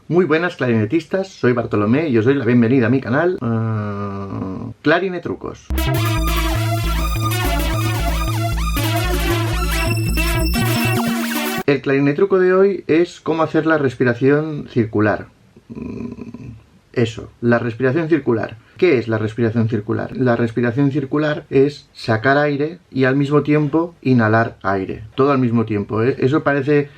Muy buenas clarinetistas, soy Bartolomé y os doy la bienvenida a mi canal Clarinetrucos. El clarinetruco de hoy es cómo hacer la respiración circular. Eso, la respiración circular. ¿Qué es la respiración circular? La respiración circular es sacar aire y al mismo tiempo inhalar aire. Todo al mismo tiempo, ¿eh? Eso parece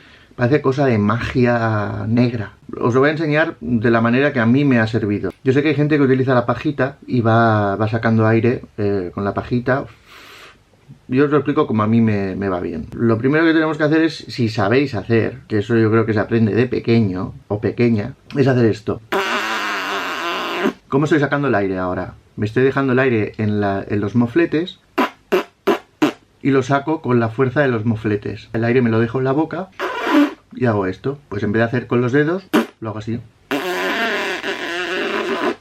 cosa de magia negra. Os lo voy a enseñar de la manera que a mí me ha servido. Yo sé que hay gente que utiliza la pajita y va sacando aire con la pajita. Yo os lo explico como a mí me va bien. Lo primero que tenemos que hacer es, si sabéis hacer, que eso yo creo que se aprende de pequeño o pequeña, es hacer esto. ¿Cómo estoy sacando el aire ahora? Me estoy dejando el aire en los mofletes y lo saco con la fuerza de los mofletes. El aire me lo dejo en la boca y hago esto. Pues en vez de hacer con los dedos, lo hago así.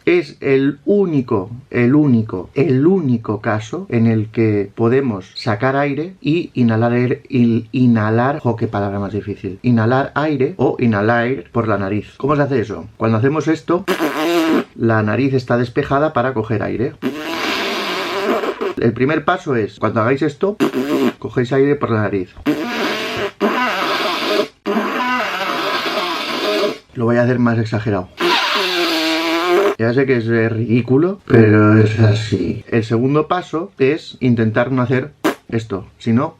Es el único caso en el que podemos sacar aire y inhalar aire. Qué palabra más difícil. Inhalar aire o inhalar por la nariz. ¿Cómo se hace eso? Cuando hacemos esto, la nariz está despejada para coger aire. El primer paso es, cuando hagáis esto, cogéis aire por la nariz. Lo voy a hacer más exagerado. Ya sé que es ridículo, pero es así. El segundo paso es intentar no hacer esto, sino,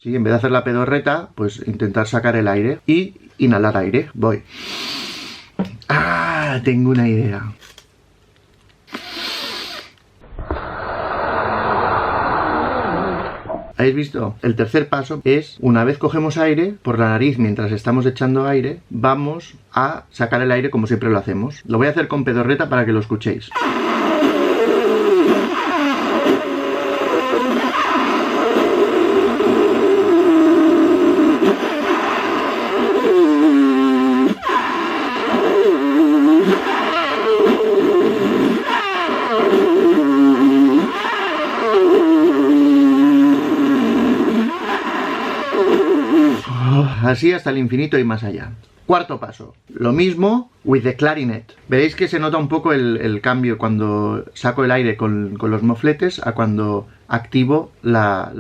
en vez de hacer la pedorreta, pues intentar sacar el aire y inhalar aire. Voy. ¡Ah! Tengo una idea. ¿Habéis visto? El tercer paso es, una vez cogemos aire por la nariz mientras estamos echando aire, vamos a sacar el aire como siempre lo hacemos. Lo voy a hacer con pedorreta para que lo escuchéis. Así hasta el infinito y más allá. Cuarto paso. Lo mismo with the clarinet. Veréis que se nota un poco el cambio cuando saco el aire con los mofletes a cuando activo la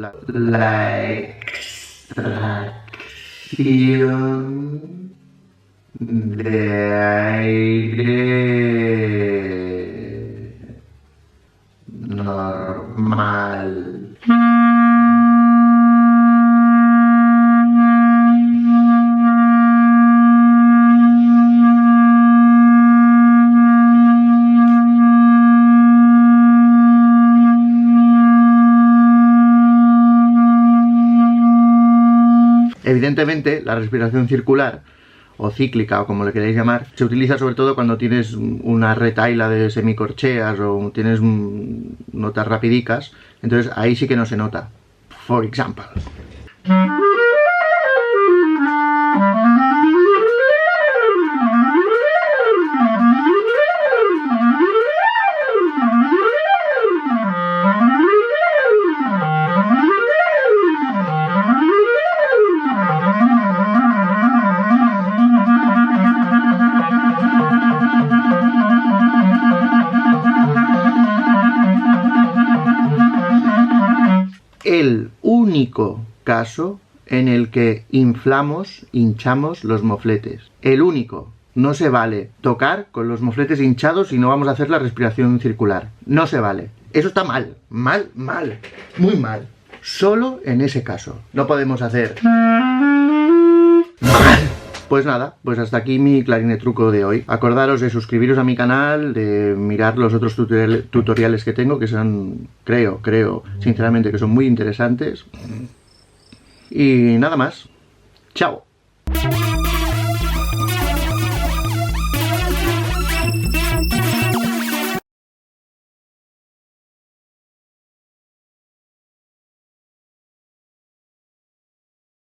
extracción de aire normal. Evidentemente, la respiración circular o cíclica, o como le queráis llamar, se utiliza sobre todo cuando tienes una retahíla de semicorcheas o tienes notas rapidicas. Entonces ahí sí que no se nota. For example. El único caso en el que hinchamos los mofletes. El único. No se vale tocar con los mofletes hinchados y no vamos a hacer la respiración circular. No se vale. Eso está mal. Mal. Muy mal. Solo en ese caso. No podemos hacer mal. Pues nada, pues hasta aquí mi clarinetruco de hoy. Acordaros de suscribiros a mi canal, de mirar los otros tutoriales que tengo, que son, creo, sinceramente, que son muy interesantes. Y nada más. Chao.